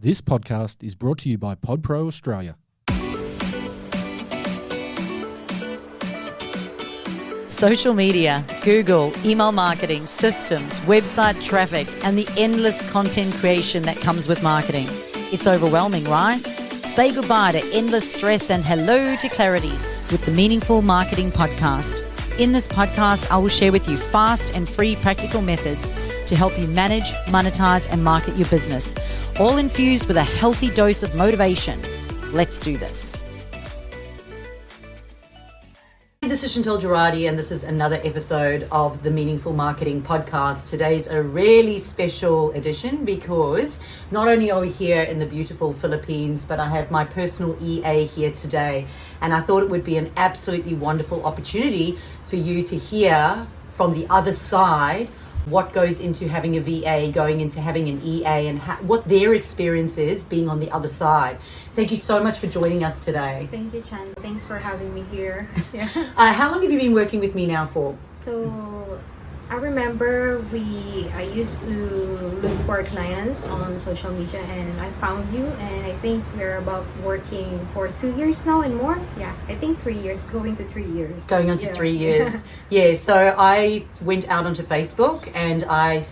This podcast is brought to you by PodPro Australia. Social media, Google, email marketing, systems, website traffic, and the endless content creation that comes with marketing. It's overwhelming, right? Say goodbye to endless stress and hello to clarity with the Meaningful Marketing Podcast. In this podcast, I will share with you fast and free practical methods to help you manage, monetize, and market your business, all infused with a healthy dose of motivation. Let's do this. This is Chantal Gerardy, and this is another episode of the Meaningful Marketing Podcast. Today's a really special edition because not only are we here in the beautiful Philippines, but I have my personal EA here today. And I thought it would be an absolutely wonderful opportunity for you to hear from the other side what goes into having a VA, going into having an EA, and what their experience is being on the other side. Thank you so much for joining us today. Thank you, Chan. Thanks for having me here. Yeah. How long have you been working with me now for? So, I remember I used to look for clients on social media, and I found you, and I think we're about working for 2 years now and more. Yeah, I think 3 years, going to 3 years. Going on to 3 years. Yeah, so I went out onto Facebook and I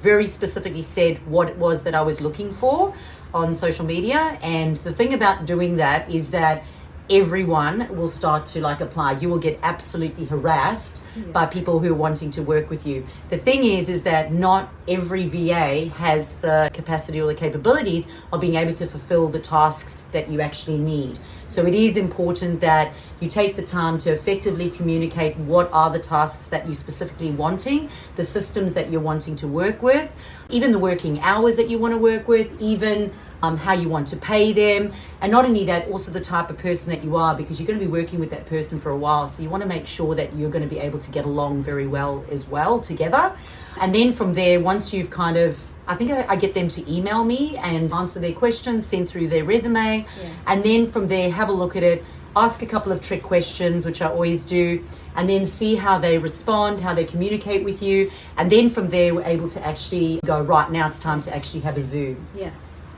very specifically said what it was that I was looking for on social media. And the thing about doing that is that everyone will start to apply. You will get absolutely harassed by people who are wanting to work with you. The thing is that not every VA has the capacity or the capabilities of being able to fulfill the tasks that you actually need. So it is important that you take the time to effectively communicate what are the tasks that you're specifically wanting, the systems that you're wanting to work with, even the working hours that you want to work with, even how you want to pay them, and not only that, also the type of person that you are, because you're going to be working with that person for a while, so you want to make sure that you're going to be able to get along very well as well together. And then from there, once you've I think I get them to email me and answer their questions, send through their resume, and then from there, have a look at it, ask a couple of trick questions, which I always do, and then see how they respond, how they communicate with you, and then from there, we're able to actually go, right, now it's time to actually have a Zoom. Yeah,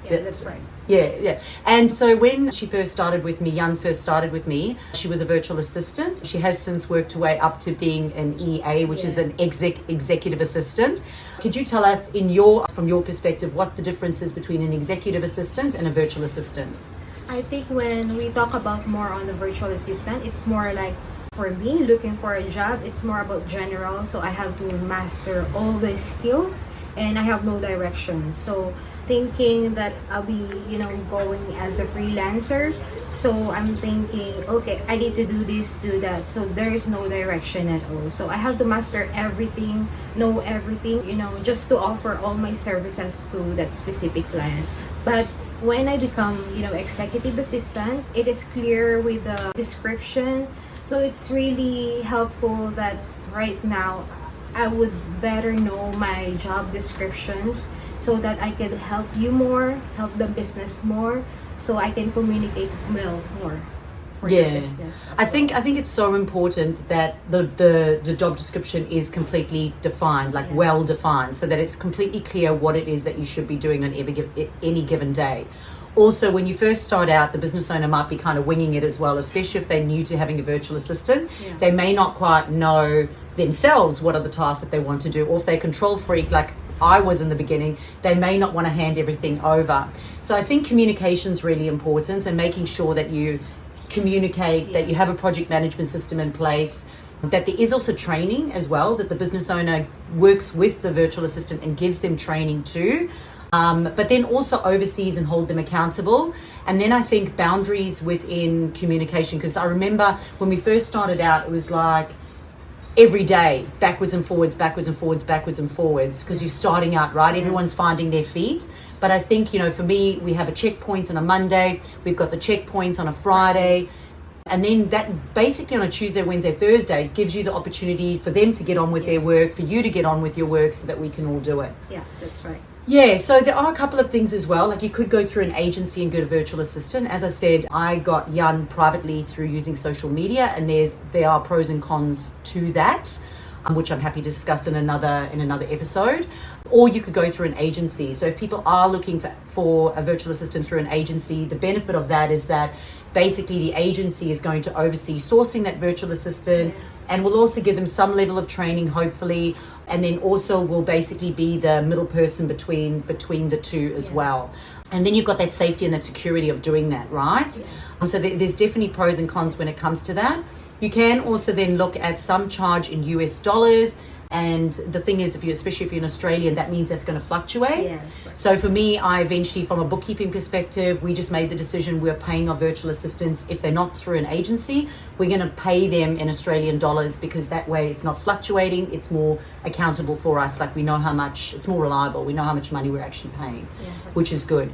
that's right. Yeah. And so when she first started with me, Iane first started with me, she was a virtual assistant. She has since worked her way up to being an EA, which is an executive assistant. Could you tell us, from your perspective, what the difference is between an executive assistant and a virtual assistant? I think when we talk about more on the virtual assistant, it's more like, for me, looking for a job, it's more about general. So I have to master all the skills and I have no direction. So thinking that I'll be, going as a freelancer. So I'm thinking, okay, I need to do this, do that. So there's no direction at all. So I have to master everything, know everything, just to offer all my services to that specific client. But when I become, executive assistant, it is clear with the description. So it's really helpful that right now I would better know my job descriptions so that I can help you more, help the business more, so I can communicate well more for the business. I think it's so important that the job description is completely defined, well defined, so that it's completely clear what it is that you should be doing on any given day. Also, when you first start out, the business owner might be kind of winging it as well, especially if they're new to having a virtual assistant. They may not quite know themselves what are the tasks that they want to do, or if they're control freak like I was in the beginning, they may not want to hand everything over. So I think communication is really important, and making sure that you communicate, that you have a project management system in place, that there is also training as well, that the business owner works with the virtual assistant and gives them training too. But then also oversees and hold them accountable. And then I think boundaries within communication, because I remember when we first started out, it was like every day, backwards and forwards, backwards and forwards, backwards and forwards, because you're starting out, right? Everyone's finding their feet. But I think, for me, we have a checkpoint on a Monday, we've got the checkpoints on a Friday, and then that basically on a Tuesday, Wednesday, Thursday gives you the opportunity for them to get on with their work, for you to get on with your work, so that we can all do it. Yeah, that's right. Yeah, so there are a couple of things as well. You could go through an agency and get a virtual assistant. As I said, I got Iane privately through using social media, and there are pros and cons to that, which I'm happy to discuss in another episode. or you could go through an agency. So if people are looking for a virtual assistant through an agency, the benefit of that is that basically the agency is going to oversee sourcing that virtual assistant, and will also give them some level of training, hopefully, and then also will basically be the middle person between the two as well. And then you've got that safety and that security of doing that, right? So there's definitely pros and cons when it comes to that. You can also then look at some charge in US dollars. And the thing is, especially if you're an Australian, that means that's going to fluctuate. Yes. So for me, I eventually, from a bookkeeping perspective, we just made the decision we're paying our virtual assistants. If they're not through an agency, we're going to pay them in Australian dollars, because that way it's not fluctuating. It's more accountable for us. Like, we know how much, it's more reliable. We know how much money we're actually paying, which is good.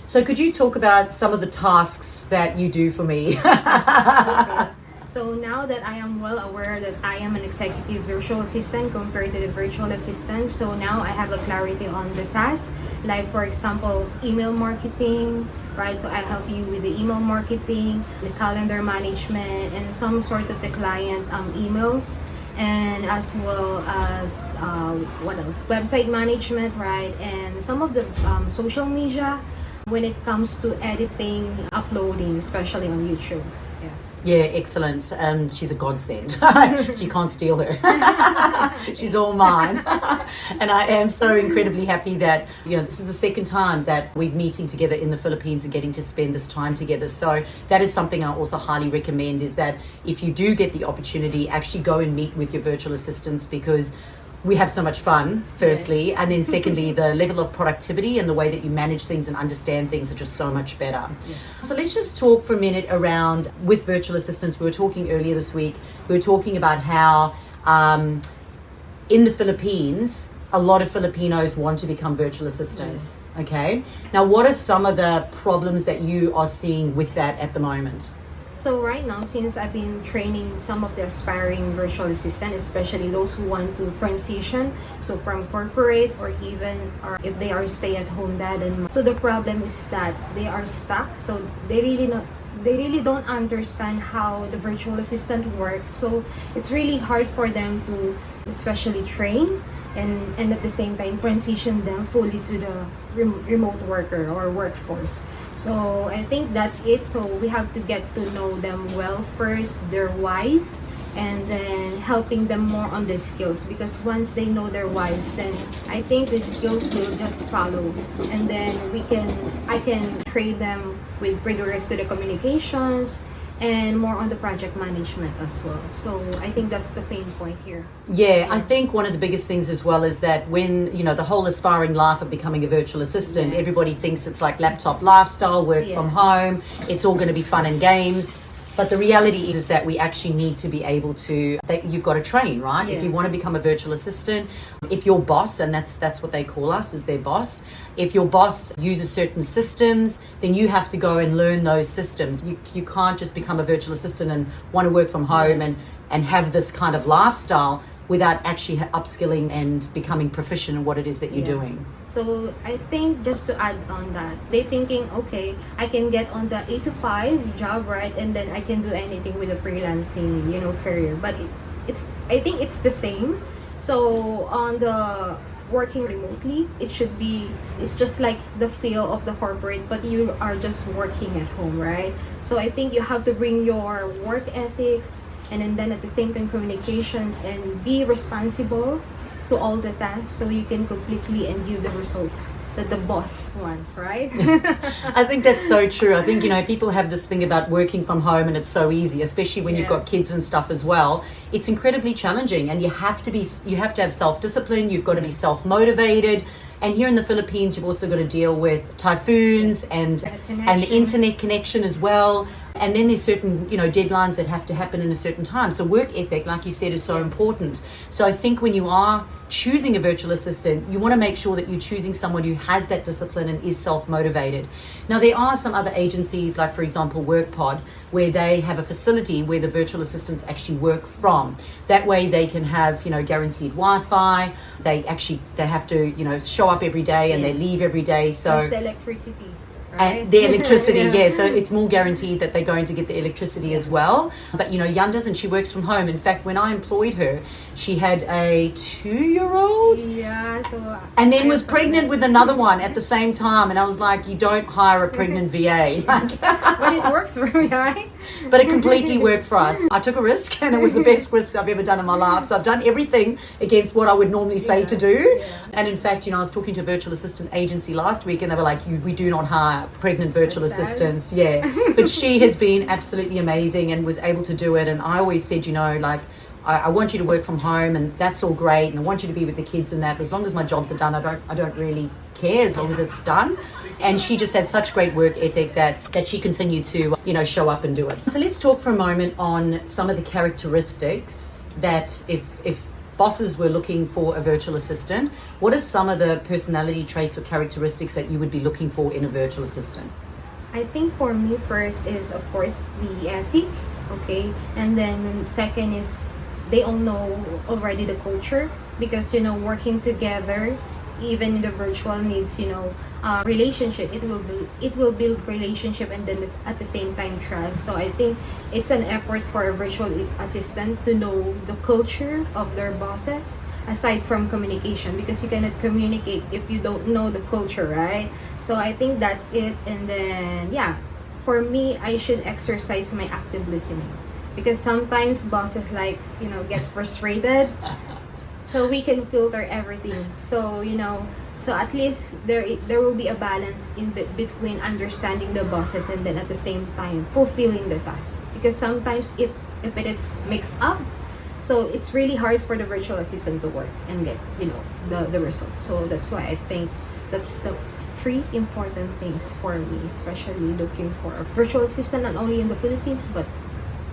So could you talk about some of the tasks that you do for me? Okay. So now that I am well aware that I am an executive virtual assistant compared to the virtual assistant, so now I have a clarity on the tasks. Like, for example, email marketing, right? So I help you with the email marketing, the calendar management, and some sort of the client emails, and as well as what else? Website management, right? And some of the social media when it comes to editing, uploading, especially on YouTube. Yeah, excellent. She's a godsend. So you can't steal her. She's all mine. And I am so incredibly happy that, this is the second time that we're meeting together in the Philippines and getting to spend this time together. So that is something I also highly recommend, is that if you do get the opportunity, actually go and meet with your virtual assistants, because we have so much fun, firstly, and then secondly, the level of productivity and the way that you manage things and understand things are just so much better. So let's just talk for a minute around, with virtual assistants. We were talking earlier this week, we were talking about how in the Philippines, a lot of Filipinos want to become virtual assistants. Okay, now what are some of the problems that you are seeing with that at the moment? So right now, since I've been training some of the aspiring virtual assistants, especially those who want to transition, so from corporate or if they are stay-at-home dad, and so the problem is that they are stuck. So they really don't understand how the virtual assistant works. So it's really hard for them to especially train and at the same time transition them fully to the remote worker or workforce. So I think that's it. So we have to get to know them well first, their whys, and then helping them more on the skills, because once they know their whys, then I think the skills will just follow, and then I can train them with regards to the communications and more on the project management as well. So I think that's the pain point here. Yeah, I think one of the biggest things as well is that when, the whole aspiring life of becoming a virtual assistant, everybody thinks it's like laptop lifestyle, work from home, it's all going to be fun and games. But the reality is that we actually need to be able to, that you've got to train, right? If you want to become a virtual assistant, if your boss, and that's what they call us, is their boss, if your boss uses certain systems, then you have to go and learn those systems. You can't just become a virtual assistant and want to work from home and have this kind of lifestyle without actually upskilling and becoming proficient in what it is that you're doing. So I think, just to add on that, they're thinking, okay, I can get on the 8 to 5 job, right? And then I can do anything with a freelancing, career. But I think it's the same. So on the working remotely, it's just like the feel of the corporate, but you are just working at home, right? So I think you have to bring your work ethics, and then at the same time communications, and be responsible to all the tasks, so you can completely and give the results that the boss wants, right? I think that's so true. I think, people have this thing about working from home and it's so easy, especially when you've got kids and stuff as well. It's incredibly challenging, and you have to have self-discipline, you've got to be self-motivated. And here in the Philippines, you've also got to deal with typhoons and the internet connection as well. And then there's certain, deadlines that have to happen in a certain time. So work ethic, like you said, is so important. So I think when you are choosing a virtual assistant, you want to make sure that you're choosing someone who has that discipline and is self-motivated. Now, there are some other agencies, like, for example, WorkPod, where they have a facility where the virtual assistants actually work from. That way they can have, guaranteed Wi-Fi. They have to, show up every day and they leave every day. So plus the electricity. right? And the electricity, yeah. So it's more guaranteed that they're going to get the electricity as well. But, you know, Iane doesn't. She works from home. In fact, when I employed her, she had a 2-year-old. Yeah, so... And then was pregnant with another one at the same time. And I was like, you don't hire a pregnant VA. But it works for me, right? But it completely worked for us. I took a risk, and it was the best risk I've ever done in my life. So I've done everything against what I would normally say to do. Yeah. And in fact, you know, I was talking to a virtual assistant agency last week, and they were like, we do not hire pregnant virtual assistants. Yeah. But she has been absolutely amazing and was able to do it. And I always said, you know, like, I want you to work from home, and that's all great, and I want you to be with the kids and that. But as long as my jobs are done, I don't really care as long as it's done. And she just had such great work ethic that she continued to, you know, show up and do it. So let's talk for a moment on some of the characteristics that if bosses were looking for a virtual assistant, what are some of the personality traits or characteristics that you would be looking for in a virtual assistant? I think for me, first is, of course, the ethic, okay? And then second is they all know already the culture, because, you know, working together, even in the virtual, needs, you know, relationship. It will build relationship, and then at the same time trust. So I think it's an effort for a virtual assistant to know the culture of their bosses, aside from communication, because you cannot communicate if you don't know the culture, right? So I think that's it. And then, yeah, for me, I should exercise my active listening, because sometimes bosses, like, you know, get frustrated. So we can filter everything. So, you know, so at least there will be a balance in between understanding the bosses and then at the same time fulfilling the task. Because sometimes if it is mixed up, so it's really hard for the virtual assistant to work and get, you know, the results. So that's why I think that's the 3 important things for me, especially looking for a virtual assistant, not only in the Philippines, but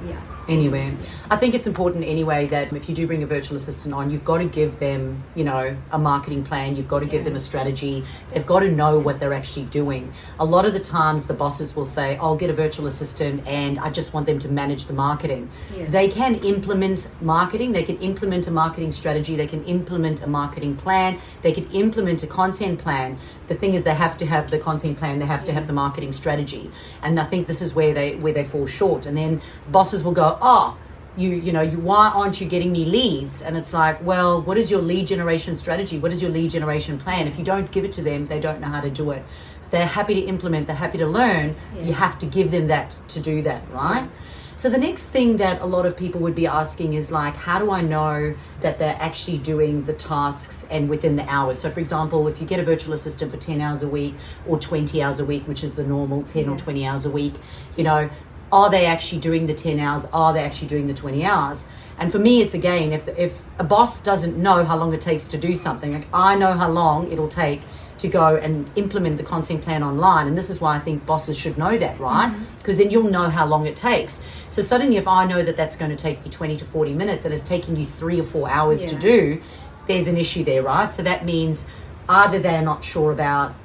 yeah, anywhere. I think it's important anyway that if you do bring a virtual assistant on, you've got to give them, you know, a marketing plan. You've got to give them a strategy. They've got to know what they're actually doing. A lot of the times the bosses will say, I'll get a virtual assistant and I just want them to manage the marketing. Yes. They can implement marketing. They can implement a marketing strategy. They can implement a marketing plan. They can implement a content plan. The thing is, they have to have the content plan. They have to have the marketing strategy. And I think this is where they fall short. And then bosses will go, why aren't you getting me leads? And it's like, well, what is your lead generation strategy? What is your lead generation plan? If you don't give it to them, they don't know how to do it. If they're happy to implement, they're happy to learn, you have to give them that to do that, right? Yes. So the next thing that a lot of people would be asking is like, how do I know that they're actually doing the tasks and within the hours? So for example, if you get a virtual assistant for 10 hours a week or 20 hours a week, which is the normal 10 or 20 hours a week, you know, are they actually doing the 10 hours? Are they actually doing the 20 hours? And for me, it's again, if a boss doesn't know how long it takes to do something, like I know how long it'll take to go and implement the content plan online. And this is why I think bosses should know that, right? Because then you'll know how long it takes. So suddenly if I know that that's going to take you 20 to 40 minutes and it's taking you 3 or 4 hours to do, there's an issue there, right? So that means either they're not sure about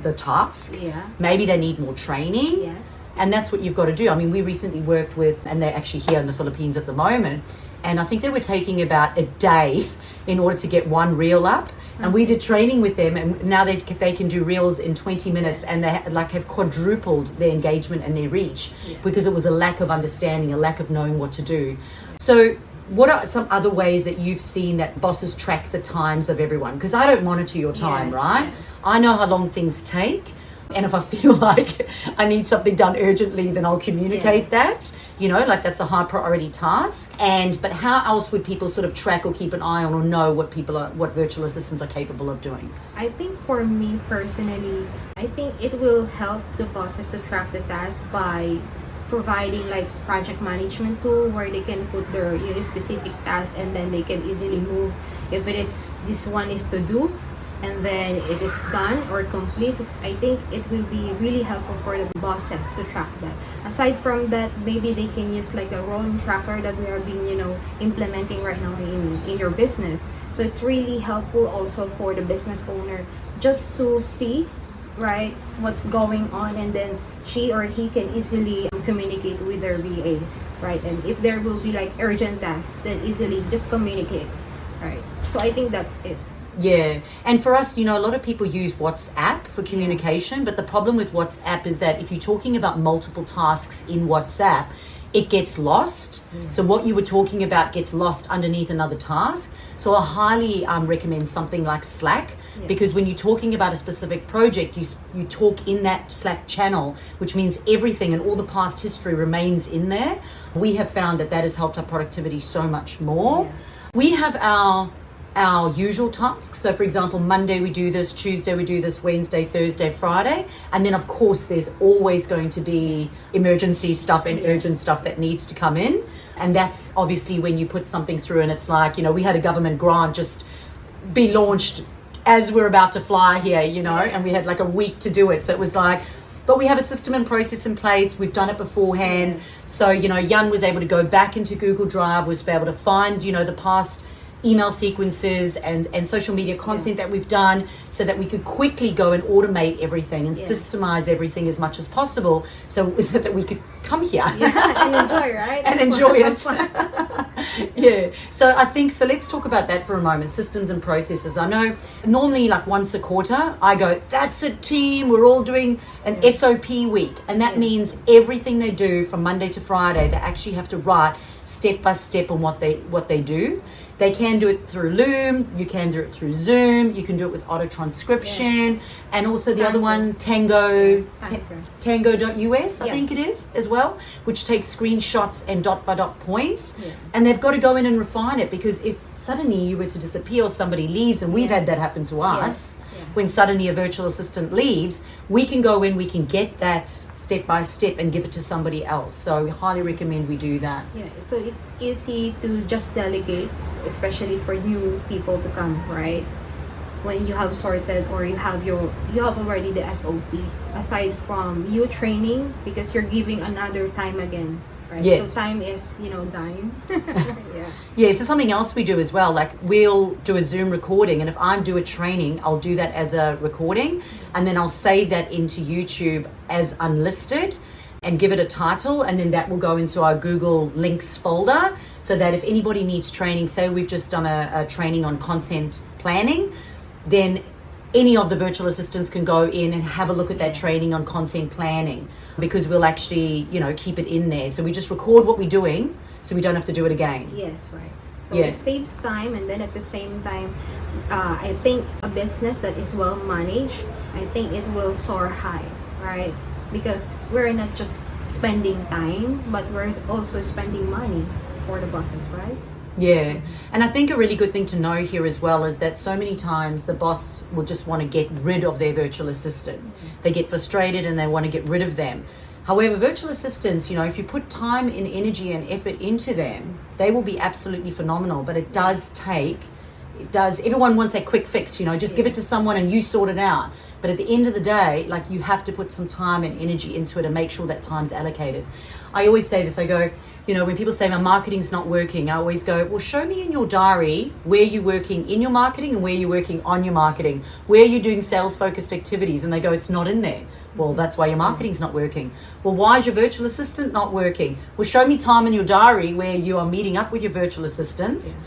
the task, maybe they need more training. And that's what you've got to do. I mean, we recently worked with, and they're actually here in the Philippines at the moment, and I think they were taking about a day in order to get one reel up. And we did training with them, and now they can do reels in 20 minutes, and they have quadrupled their engagement and their reach because it was a lack of understanding, a lack of knowing what to do. So what are some other ways that you've seen that bosses track the times of everyone? Because I don't monitor your time, right? I know how long things take. And if I feel like I need something done urgently, then I'll communicate that, you know, like that's a high priority task. But how else would people sort of track or keep an eye on or know what virtual assistants are capable of doing? I think for me personally, I think it will help the bosses to track the task by providing like project management tool where they can put their specific tasks, and then they can easily move if it's this one is to do. And then if it's done or complete, I think it will be really helpful for the bosses to track that. Aside from that, maybe they can use like a rolling tracker that we are being, implementing right now in your business. So it's really helpful also for the business owner just to see, right, what's going on, and then she or he can easily communicate with their VAs, right? And if there will be like urgent tasks, then easily just communicate, right? So I think that's it. Yeah, and for us, you know, a lot of people use WhatsApp for communication, but the problem with WhatsApp is that if you're talking about multiple tasks in WhatsApp, it gets lost. So what you were talking about gets lost underneath another task. So I highly recommend something like Slack, because when you're talking about a specific project, you talk in that Slack channel, which means everything and all the past history remains in there. We have found that has helped our productivity so much more. We have our usual tasks. So for example, Monday we do this, Tuesday we do this, Wednesday, Thursday, Friday. And then of course there's always going to be emergency stuff and urgent stuff that needs to come in. And that's obviously when you put something through and it's like, you know, we had a government grant just be launched as we're about to fly here, you know, and we had like a week to do it. So it was like, but we have a system and process in place. We've done it beforehand. So, you know, Iane was able to go back into Google Drive, was able to find, you know, the past email sequences and social media content that we've done, so that we could quickly go and automate everything and systemize everything as much as possible, so that we could come here and enjoy, right? And enjoy it. Yeah, so I think, so let's talk about that for a moment, systems and processes. I know normally like once a quarter I go, that's a team, we're all doing an SOP week, and that means everything they do from Monday to Friday, they actually have to write step by step on what they do. They can do it through Loom, you can do it through Zoom, you can do it with auto transcription, and also the other one, Tango.us, I think it is as well, which takes screenshots and dot by dot points. And they've got to go in and refine it, because if suddenly you were to disappear or somebody leaves, and we've had that happen to us, when suddenly a virtual assistant leaves, we can go in, we can get that step by step and give it to somebody else. So we highly recommend we do that. Yeah, so it's easy to just delegate, especially for new people to come, right? When you have sorted, or you have already the SOP, aside from you training, because you're giving another time again. Right. Yes. So time is, you know, dime. Yeah, so something else we do as well, like we'll do a Zoom recording, and if I do a training, I'll do that as a recording, and then I'll save that into YouTube as unlisted and give it a title, and then that will go into our Google Links folder, so that if anybody needs training, say we've just done a training on content planning, then any of the virtual assistants can go in and have a look at that training on content planning, because we'll actually, you know, keep it in there. So we just record what we're doing, so we don't have to do it again. Yes, right. So it saves time, and then at the same time, I think a business that is well managed, I think it will soar high, right? Because we're not just spending time, but we're also spending money for the bosses, right? Yeah, and I think a really good thing to know here as well is that so many times the boss will just want to get rid of their virtual assistant. They get frustrated and they want to get rid of them. However, virtual assistants, you know, if you put time and energy and effort into them, they will be absolutely phenomenal. But it does, everyone wants a quick fix, you know, just give it to someone and you sort it out. But at the end of the day, like, you have to put some time and energy into it and make sure that time's allocated. I always say this, I go, you know, when people say my marketing's not working, I always go, well, show me in your diary where you're working in your marketing and where you're working on your marketing, where you're doing sales-focused activities. And they go, it's not in there. Well, that's why your marketing's not working. Well, why is your virtual assistant not working? Well, show me time in your diary where you are meeting up with your virtual assistants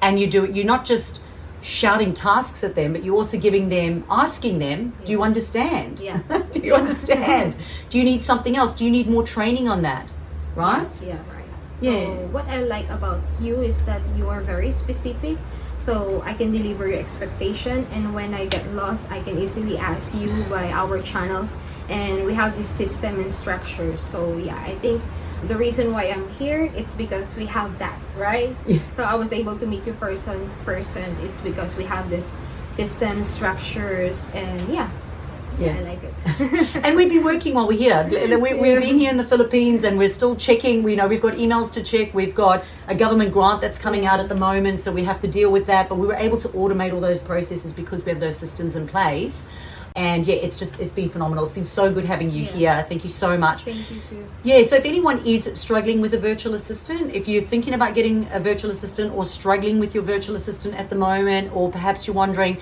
and you do it. You're not just shouting tasks at them, but you're also giving them, asking them, do you understand? Do you understand? Do you need something else? Do you need more training on that? Right? Yeah, right. So what I like about you is that you are very specific, so I can deliver your expectation, and when I get lost, I can easily ask you by our channels, and we have this system and structure. So yeah, I think the reason why I'm here, it's because we have that, right? So I was able to meet you person to person. It's because we have this system, structures, and I like it. And we've been working while we're here. We've been here in the Philippines, and we're still checking. We know we've got emails to check. We've got a government grant that's coming out at the moment, so we have to deal with that. But we were able to automate all those processes because we have those systems in place. And yeah, it's been phenomenal. It's been so good having you here. Thank you so much. Thank you too. Yeah, so if anyone is struggling with a virtual assistant, if you're thinking about getting a virtual assistant or struggling with your virtual assistant at the moment, or perhaps you're wondering,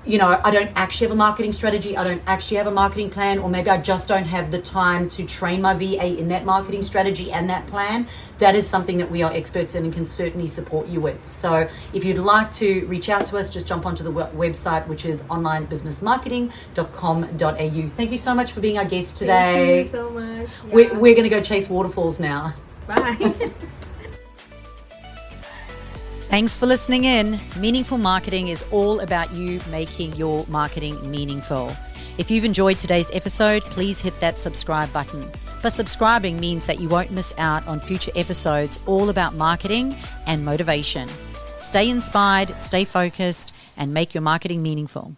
I don't actually have a marketing strategy, I don't actually have a marketing plan, or maybe I just don't have the time to train my VA in that marketing strategy and that plan, that is something that we are experts in and can certainly support you with. So if you'd like to reach out to us, just jump onto the website, which is onlinebusinessmarketing.com.au. Thank you so much for being our guest today. Thank you so much. We're going to go chase waterfalls now. Bye. Thanks for listening in. Meaningful marketing is all about you making your marketing meaningful. If you've enjoyed today's episode, please hit that subscribe button. But subscribing means that you won't miss out on future episodes all about marketing and motivation. Stay inspired, stay focused, and make your marketing meaningful.